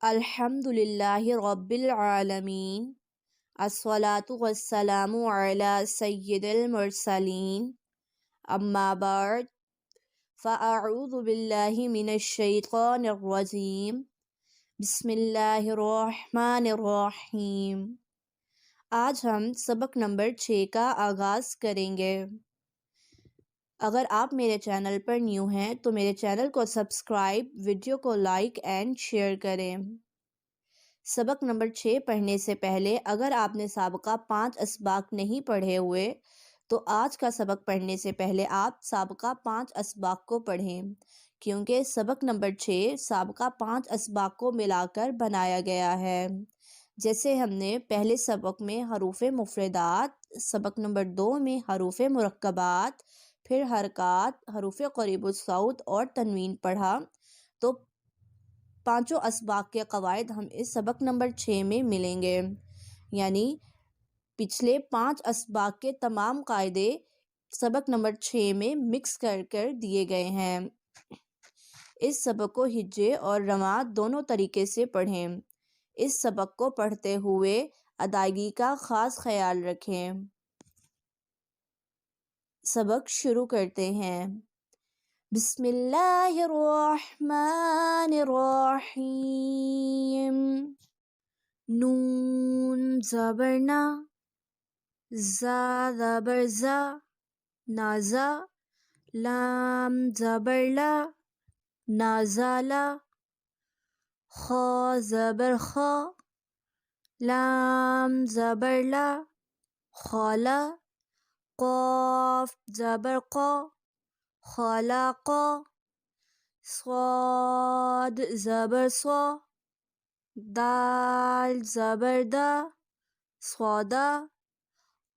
الحمد للہ رب العالمین الصلاۃ والسلام علی سید المرسلین اما بعد فاعوذ باللہ من الشیطان الرجیم بسم اللہ الرحمن الرحیم۔ آج ہم سبق نمبر 6 کا آغاز کریں گے۔ اگر آپ میرے چینل پر نیو ہیں تو میرے چینل کو سبسکرائب، ویڈیو کو لائک اینڈ شیئر کریں۔ سبق نمبر 6 پڑھنے سے پہلے اگر آپ نے سابقہ 5 اسباق نہیں پڑھے ہوئے تو آج کا سبق پڑھنے سے پہلے آپ سابقہ 5 اسباق کو پڑھیں، کیونکہ سبق نمبر 6 سابقہ 5 اسباق کو ملا کر بنایا گیا ہے۔ جیسے ہم نے پہلے سبق میں حروف مفردات، سبق نمبر 2 میں حروف مرکبات، پھر حرکات، حروف قریب الصوت اور تنوین پڑھا، تو 5 اسباق کے قواعد ہم اس سبق نمبر 6 میں ملیں گے، یعنی پچھلے 5 اسباق کے تمام قاعدے سبق نمبر 6 میں مکس کر دیے گئے ہیں۔ اس سبق کو ہجے اور رواں دونوں طریقے سے پڑھیں۔ اس سبق کو پڑھتے ہوئے ادائیگی کا خاص خیال رکھیں۔ سبق شروع کرتے ہیں۔ بسم اللہ الرحمن الرحیم۔ نون زبر نا، زا زبر زا، نازا، لام زبر لا، نازالا، خا زبر خا، لام زبر لا، خالا، قاف زبر قا، خالاقا، صاد زبر صا، دال زبر دا، صادا،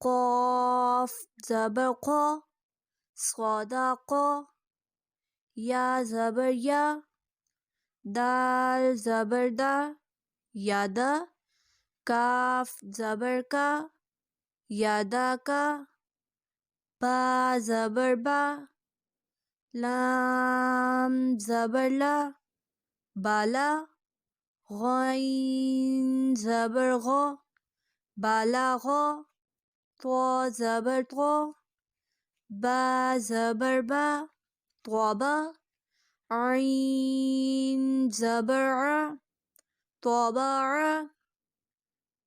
قاف زبر قا، صاداقا، یا زبر یا، دال زبر دا، یادا، کاف زبر کا، یادا کا، با زبر با، لام زبر لا، بالا، غین زبر غا، بالا غا، طا زبر طا، با زبر با، طابا، عین زبر ع، طابا ع،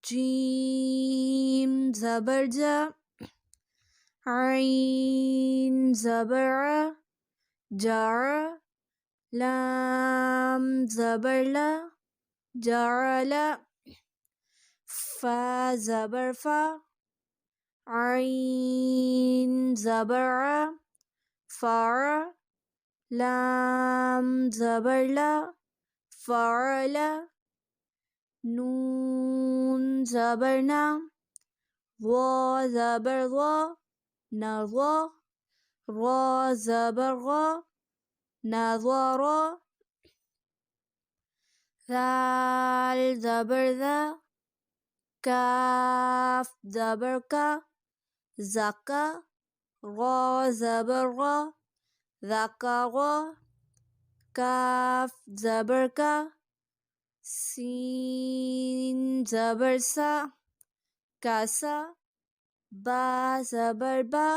جیم زبر جا، عین زبر ع، جاع، لام زبر لا، جعلا، فا زبر فا، عین زبر ع، فاع، لام زبر لا، فعلا، نون زبر نا، وا زبر وا، نوا، را زبر غا، نظارا، ذال زبر ذا، کاف زبر کا، زکا، را زبر غا، ذکاغا، کاف زبر کا، سین زبر سا، کاسا، با زبر با،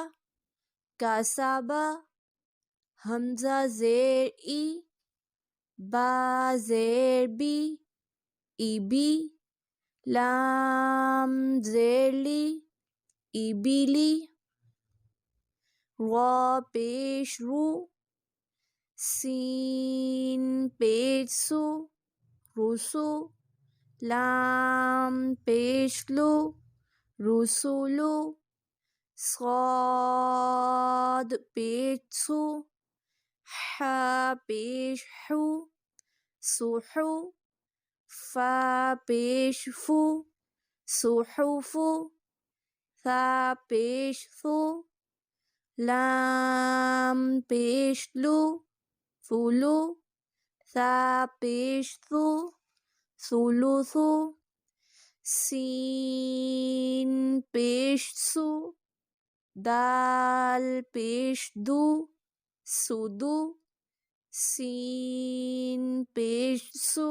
کاسابا، حمزہ زیر ای، با زیر بی، ای بی، لام زیر لی، ای بی لی، را پیش رو، سین پیش سو، روسو، لام پیش لو، رسولو، صاد پیش سو، حا پیش حو، سوحو، فا پیش فو، سوحوفو، ثا پیش ثو، لام پیش لو، ثولو، ثا پیش ثو، ثلثو، سین پیش سو، دال پیش دو، سودو، سین پیش سو،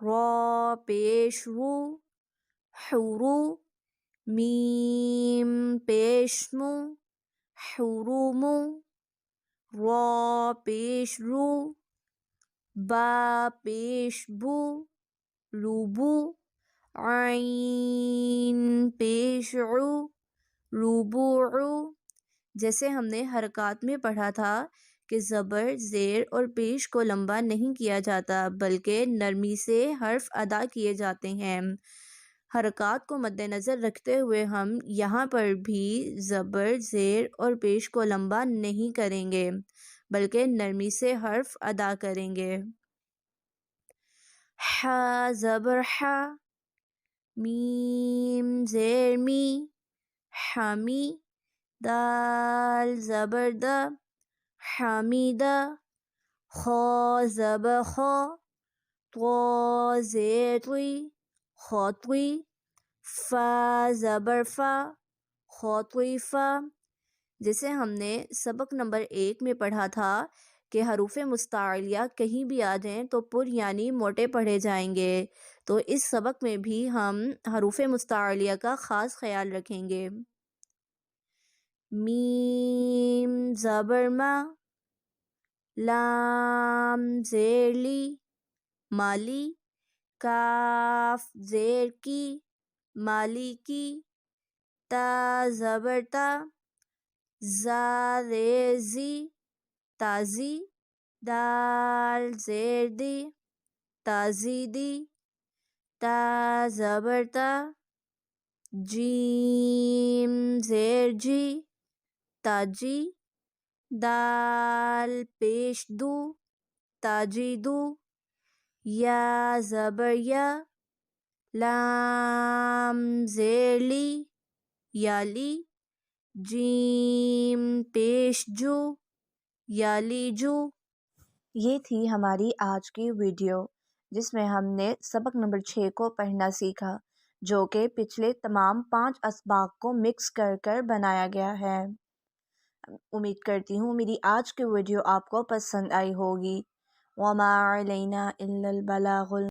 را پیش رو، حرو، میم پیش مو، حرومو، را پیش رو، با پیش بو، روبو، عین پیش عو، روبوعو. جیسے ہم نے حرکات میں پڑھا تھا کہ زبر، زیر اور پیش کو لمبا نہیں کیا جاتا بلکہ نرمی سے حرف ادا کیے جاتے ہیں۔ حرکات کو مد نظر رکھتے ہوئے ہم یہاں پر بھی زبر، زیر اور پیش کو لمبا نہیں کریں گے بلکہ نرمی سے حرف ادا کریں گے۔ ح زبر ح، میم زیر می، حمی، دال زبر د، حمیدہ، خا زبر خا، طا زیر طی، خاطی، فا زبر فا، خاطی فا. جسے ہم نے سبق نمبر 1 میں پڑھا تھا کہ حروف مستعلیہ کہیں بھی آ جائیں تو پر یعنی موٹے پڑھے جائیں گے، تو اس سبق میں بھی ہم حروف مستعلیہ کا خاص خیال رکھیں گے۔ میم زبر ما، لام زیر لی، مالی، کاف زیر کی، مالی کی، تا زبر تا، زا زیر زی، تازی، دال زیر دی، تازیدی، تا زبر تا، جیم زیر جی، تاجی، دال پیش دو، تاجیدو، یا زبر یا، لام زیر لی، یالی، جیم پیش جو، یالی جو۔ یہ تھی ہماری آج کی ویڈیو جس میں ہم نے سبق نمبر 6 کو پڑھنا سیکھا، جو کہ پچھلے تمام 5 اسباق کو مکس کر کر بنایا گیا ہے۔ امید کرتی ہوں میری آج کی ویڈیو آپ کو پسند آئی ہوگی۔ وَمَا عَلَيْنَا إِلَّا الْبَلَاغُ